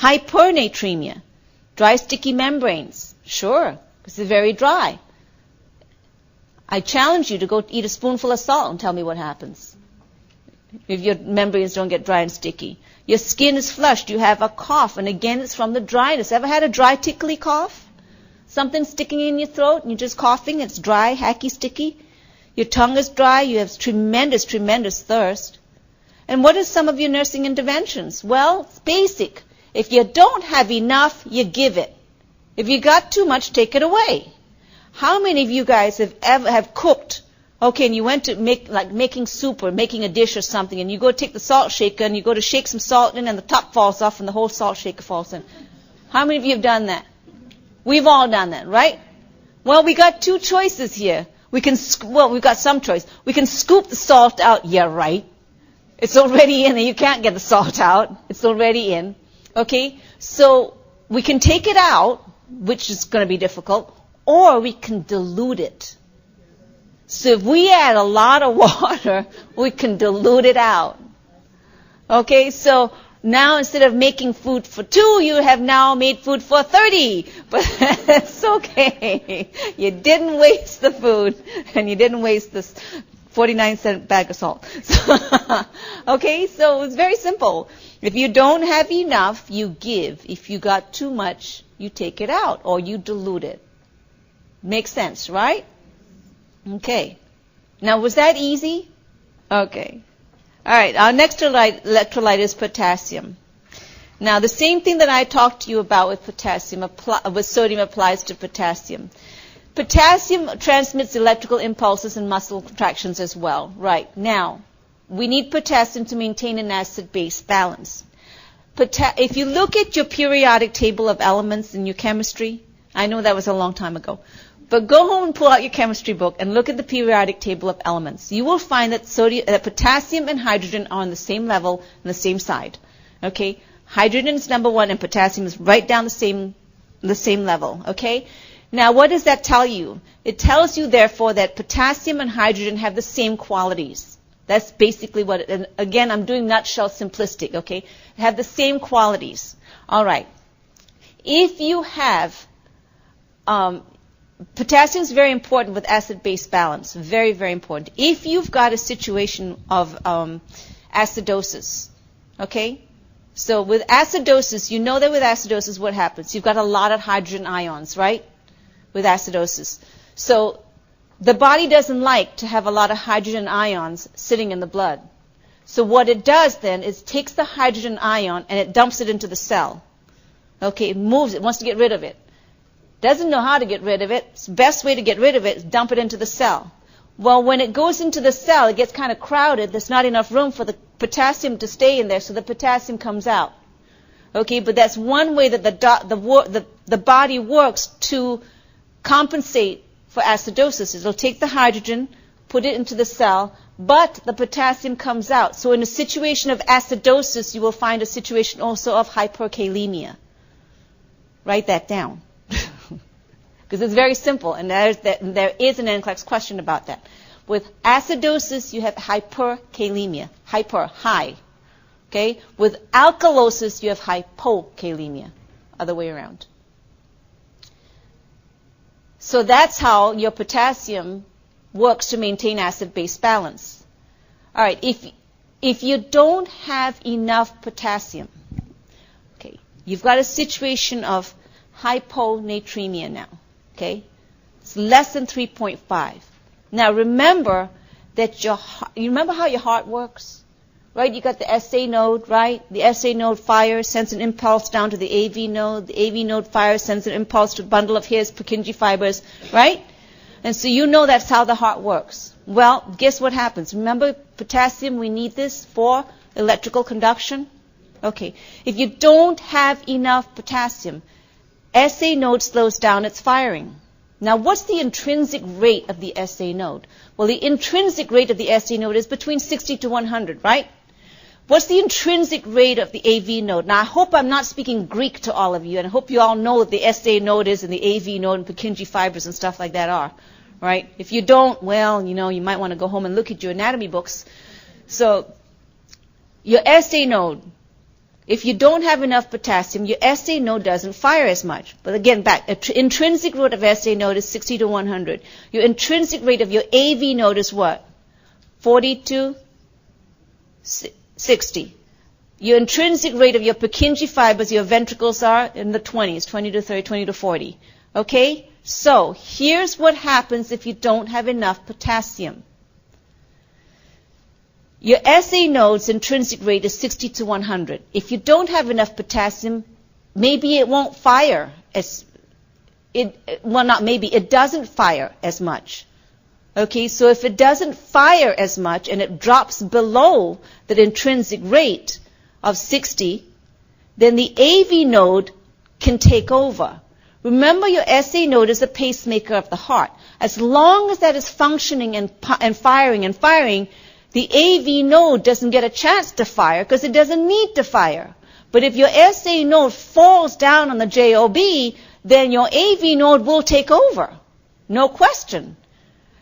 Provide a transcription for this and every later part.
Hypernatremia, dry sticky membranes. Sure, because they're very dry. I challenge you to go eat a spoonful of salt and tell me what happens if your membranes don't get dry and sticky. Your skin is flushed. You have a cough, and again, it's from the dryness. Ever had a dry, tickly cough? Something sticking in your throat, and you're just coughing. It's dry, hacky, sticky. Your tongue is dry. You have tremendous, tremendous thirst. And what are some of your nursing interventions? Well, it's basic. If you don't have enough, you give it. If you got too much, take it away. How many of you guys have cooked? Okay, and you went to making soup or making a dish or something, and you go take the salt shaker and you go to shake some salt in, and the top falls off and the whole salt shaker falls in. How many of you have done that? We've all done that, right? Well, we got two choices here. We've got some choice. We can scoop the salt out. Yeah, right. It's already in there. You can't get the salt out. It's already in. Okay? So we can take it out, which is going to be difficult, or we can dilute it. So if we add a lot of water, we can dilute it out. Okay, so now instead of making food for 2, you have now made food for 30. But it's okay. You didn't waste the food, and you didn't waste this 49-cent bag of salt. Okay, so it's very simple. If you don't have enough, you give. If you got too much, you take it out, or you dilute it. Makes sense, right? Okay. Now, was that easy? Okay. All right. Our next electrolyte is potassium. Now, the same thing that I talked to you about with potassium, with sodium applies to potassium. Potassium transmits electrical impulses and muscle contractions as well. Right. Now, we need potassium to maintain an acid-base balance. If you look at your periodic table of elements in your chemistry, I know that was a long time ago, but go home and pull out your chemistry book and look at the periodic table of elements. You will find that potassium and hydrogen are on the same level and the same side. Okay? Hydrogen is number 1 and potassium is right down the same level. Okay? Now, what does that tell you? It tells you, therefore, that potassium and hydrogen have the same qualities. That's basically what and again, I'm doing nutshell simplistic, okay? Have the same qualities. All right. If you have potassium is very important with acid-base balance. Very, very important. If you've got a situation of acidosis, okay? So with acidosis, you know that with acidosis what happens? You've got a lot of hydrogen ions, right? With acidosis. So the body doesn't like to have a lot of hydrogen ions sitting in the blood. So what it does then is takes the hydrogen ion and it dumps it into the cell. Okay, it moves it, wants to get rid of it. Doesn't know how to get rid of it. The best way to get rid of it is dump it into the cell. Well, when it goes into the cell, it gets kind of crowded. There's not enough room for the potassium to stay in there, so the potassium comes out. Okay, but that's one way that the body works to compensate for acidosis. It'll take the hydrogen, put it into the cell, but the potassium comes out. So in a situation of acidosis, you will find a situation also of hyperkalemia. Write that down. Because it's very simple, and there is an NCLEX question about that. With acidosis, you have hyperkalemia. Hyper, high. Okay? With alkalosis, you have hypokalemia. Other way around. So that's how your potassium works to maintain acid-base balance. All right, if you don't have enough potassium, okay, you've got a situation of hyponatremia now, okay? It's less than 3.5. Now remember that you remember how your heart works? Right? You got the SA node, right? The SA node fires, sends an impulse down to the AV node. The AV node fires, sends an impulse to a bundle of his Purkinje fibers, right? And so you know that's how the heart works. Well, guess what happens? Remember potassium, we need this for electrical conduction? Okay. If you don't have enough potassium, SA node slows down its firing. Now, what's the intrinsic rate of the SA node? Well, the intrinsic rate of the SA node is between 60 to 100, right? What's the intrinsic rate of the AV node? Now, I hope I'm not speaking Greek to all of you, and I hope you all know what the SA node is and the AV node and Purkinje fibers and stuff like that are, right? If you don't, well, you know, you might want to go home and look at your anatomy books. So your SA node if you don't have enough potassium, your SA node doesn't fire as much. But again, back, intrinsic rate of SA node is 60 to 100. Your intrinsic rate of your AV node is what? 40 to 60. Your intrinsic rate of your Purkinje fibers, your ventricles are in the 20s, 20 to 30, 20 to 40. Okay? So, here's what happens if you don't have enough potassium. Your SA node's intrinsic rate is 60 to 100. If you don't have enough potassium, maybe it won't fire it doesn't fire as much. Okay, so if it doesn't fire as much and it drops below that intrinsic rate of 60, then the AV node can take over. Remember, your SA node is a pacemaker of the heart. As long as that is functioning and firing, the AV node doesn't get a chance to fire because it doesn't need to fire. But if your SA node falls down on the JOB, then your AV node will take over. No question.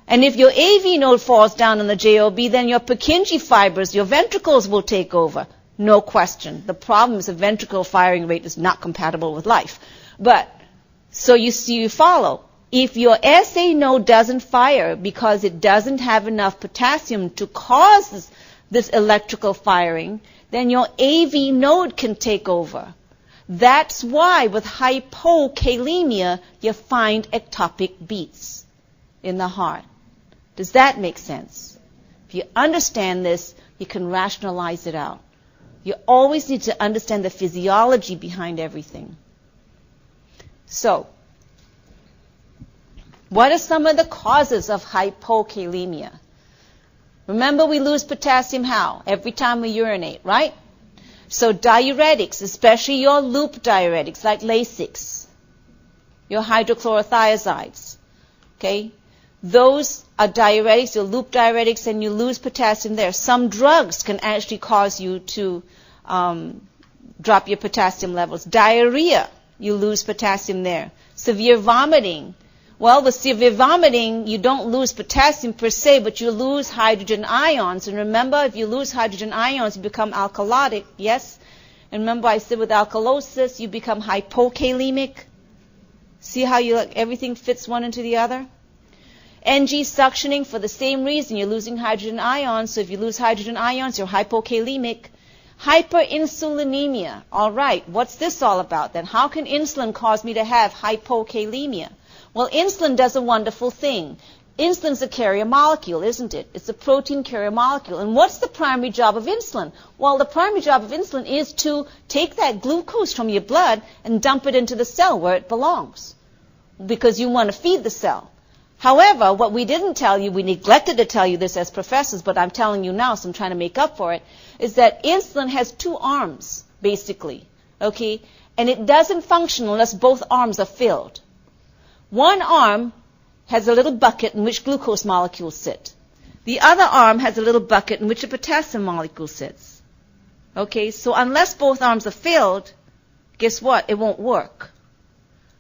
And if your AV node falls down on the JOB, then your Purkinje fibers, your ventricles will take over. No question. The problem is the ventricle firing rate is not compatible with life. But, so you follow. If your SA node doesn't fire because it doesn't have enough potassium to cause this electrical firing, then your AV node can take over. That's why with hypokalemia you find ectopic beats in the heart. Does that make sense? If you understand this, you can rationalize it out. You always need to understand the physiology behind everything. So, what are some of the causes of hypokalemia? Remember, we lose potassium how? Every time we urinate, right? So diuretics, especially your loop diuretics like Lasix, your hydrochlorothiazides, okay? Those are diuretics, your loop diuretics, and you lose potassium there. Some drugs can actually cause you to drop your potassium levels. Diarrhea, you lose potassium there. Severe vomiting. Well, with severe vomiting, you don't lose potassium per se, but you lose hydrogen ions. And remember, if you lose hydrogen ions, you become alkalotic, yes? And remember I said with alkalosis, you become hypokalemic. See how everything fits one into the other? NG suctioning for the same reason. You're losing hydrogen ions, so if you lose hydrogen ions, you're hypokalemic. Hyperinsulinemia. All right, what's this all about then? How can insulin cause me to have hypokalemia? Well, insulin does a wonderful thing. Insulin's a carrier molecule, isn't it? It's a protein carrier molecule. And what's the primary job of insulin? Well, the primary job of insulin is to take that glucose from your blood and dump it into the cell where it belongs, because you want to feed the cell. However, what we didn't tell you, we neglected to tell you this as professors, but I'm telling you now, so I'm trying to make up for it, is that insulin has two arms, basically, okay? And it doesn't function unless both arms are filled. One arm has a little bucket in which glucose molecules sit. The other arm has a little bucket in which a potassium molecule sits. Okay, so unless both arms are filled, guess what? It won't work.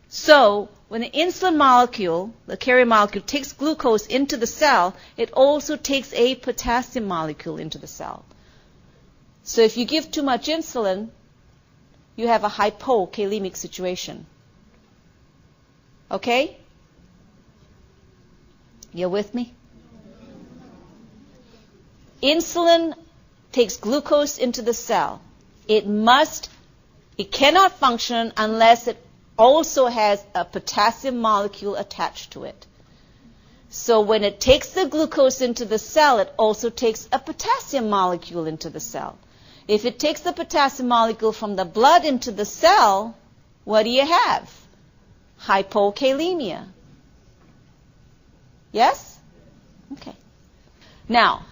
So when the insulin molecule, the carrier molecule, takes glucose into the cell, it also takes a potassium molecule into the cell. So if you give too much insulin, you have a hypokalemic situation. Okay? You're with me? Insulin takes glucose into the cell. It cannot function unless it also has a potassium molecule attached to it. So when it takes the glucose into the cell, it also takes a potassium molecule into the cell. If it takes the potassium molecule from the blood into the cell, what do you have? Hypokalemia. Yes? Okay. Now,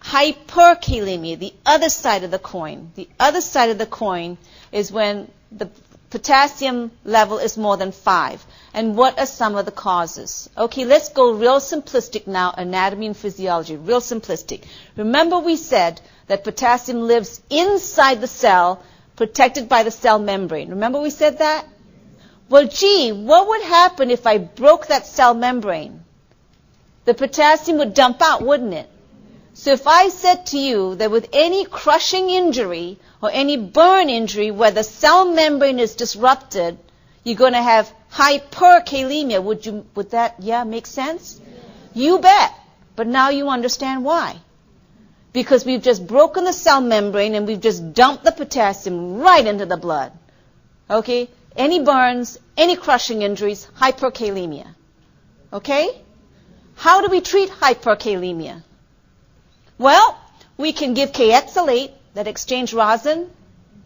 hyperkalemia, the other side of the coin. The other side of the coin is when the potassium level is more than 5. And what are some of the causes? Okay, let's go real simplistic now, anatomy and physiology, real simplistic. Remember we said that potassium lives inside the cell, protected by the cell membrane. Remember we said that? Well, gee, what would happen if I broke that cell membrane? The potassium would dump out, wouldn't it? So if I said to you that with any crushing injury or any burn injury where the cell membrane is disrupted, you're going to have hyperkalemia. Would that make sense? You bet. But now you understand why. Because we've just broken the cell membrane and we've just dumped the potassium right into the blood. Okay? Any burns, any crushing injuries, hyperkalemia. Okay? How do we treat hyperkalemia? Well, we can give K-exalate, that exchange rosin.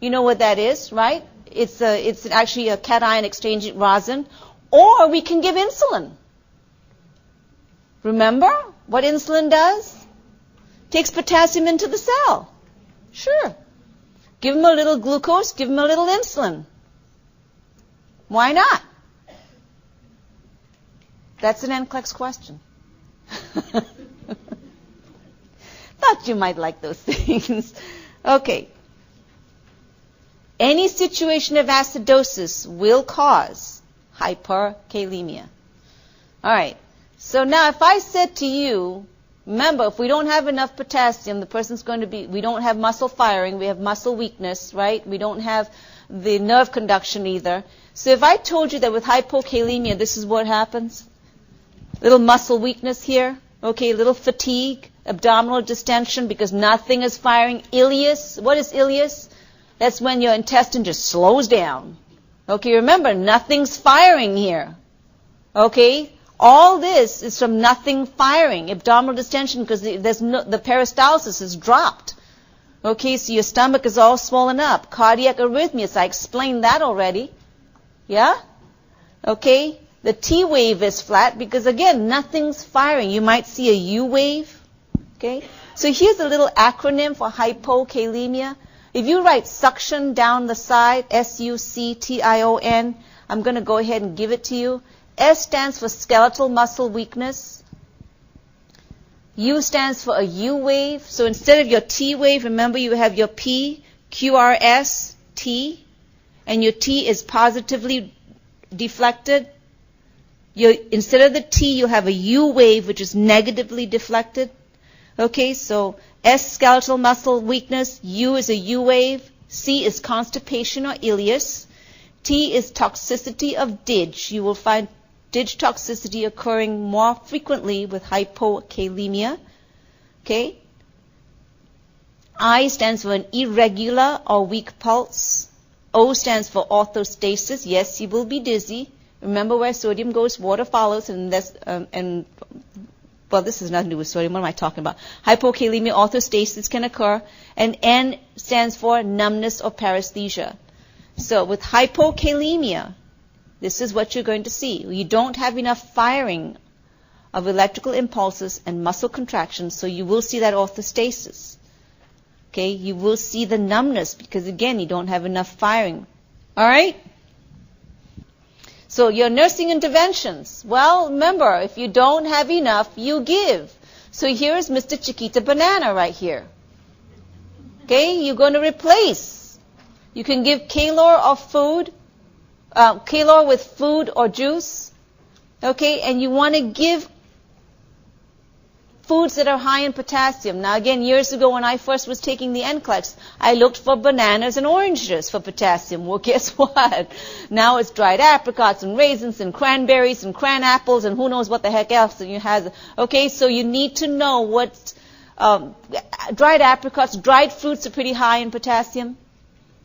You know what that is, right? It's actually a cation exchange rosin. Or we can give insulin. Remember what insulin does? Takes potassium into the cell. Sure. Give them a little glucose, give them a little insulin. Why not? That's an NCLEX question. Thought you might like those things. Okay. Any situation of acidosis will cause hyperkalemia. All right. So now if I said to you, remember, if we don't have enough potassium, the person's going to be, we don't have muscle firing, we have muscle weakness, right? We don't have the nerve conduction either. So if I told you that with hypokalemia, this is what happens. Little muscle weakness here, okay, little fatigue, abdominal distension because nothing is firing. Ileus, what is ileus? That's when your intestine just slows down. Okay, remember, nothing's firing here. Okay? All this is from nothing firing, abdominal distension, because the peristalsis is dropped. Okay, so your stomach is all swollen up. Cardiac arrhythmias, I explained that already. Yeah? Okay, the T wave is flat because, again, nothing's firing. You might see a U wave. Okay, so here's a little acronym for hypokalemia. If you write suction down the side, S-U-C-T-I-O-N, I'm going to go ahead and give it to you. S stands for skeletal muscle weakness. U stands for a U wave. So instead of your T wave, remember you have your P, Q, R, S, T, and your T is positively deflected. Instead of the T, you have a U wave, which is negatively deflected. Okay, so S, skeletal muscle weakness, U is a U wave, C is constipation or ileus, T is toxicity of DIG. You will find DIG toxicity occurring more frequently with hypokalemia. Okay? I stands for an irregular or weak pulse. O stands for orthostasis. Yes, you will be dizzy. Remember, where sodium goes, water follows, and well, this has nothing to do with sodium. What am I talking about? Hypokalemia, orthostasis can occur. And N stands for numbness or paresthesia. So with hypokalemia, this is what you're going to see. You don't have enough firing of electrical impulses and muscle contractions, so you will see that orthostasis. Okay, you will see the numbness because, again, you don't have enough firing. All right? So your nursing interventions. Well, remember, if you don't have enough, you give. So here's Mr. Chiquita Banana right here. Okay, you're going to replace. You can give Kalor or food, Kalor with food or juice. Okay, and you want to give foods that are high in potassium. Now, again, years ago when I first was taking the NCLEX, I looked for bananas and oranges for potassium. Well, guess what? Now it's dried apricots and raisins and cranberries and cran apples and who knows what the heck else that you have. Okay, so you need to know what dried apricots, dried fruits are pretty high in potassium.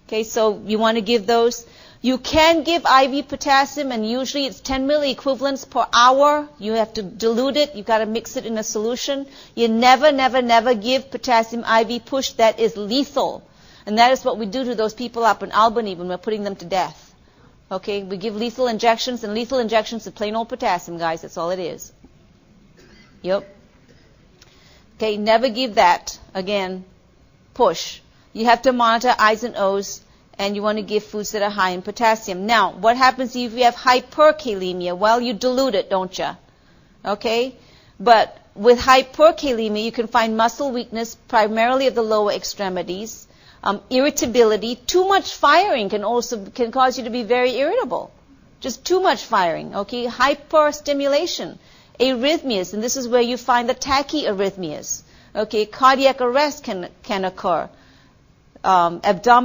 Okay, so you want to give those. You can give IV potassium, and usually it's 10 milliequivalents per hour. You have to dilute it. You've got to mix it in a solution. You never, never, never give potassium IV push. That is lethal. And that is what we do to those people up in Albany when we're putting them to death. Okay, we give lethal injections, and lethal injections of plain old potassium, guys. That's all it is. Yep. Okay, never give that. Again, push. You have to monitor I's and O's. And you want to give foods that are high in potassium. Now, what happens if you have hyperkalemia? Well, you dilute it, don't you? Okay? But with hyperkalemia, you can find muscle weakness, primarily of the lower extremities, irritability. Too much firing can cause you to be very irritable. Just too much firing, okay? Hyperstimulation, arrhythmias, and this is where you find the tachyarrhythmias. Okay, cardiac arrest can occur. Abdominal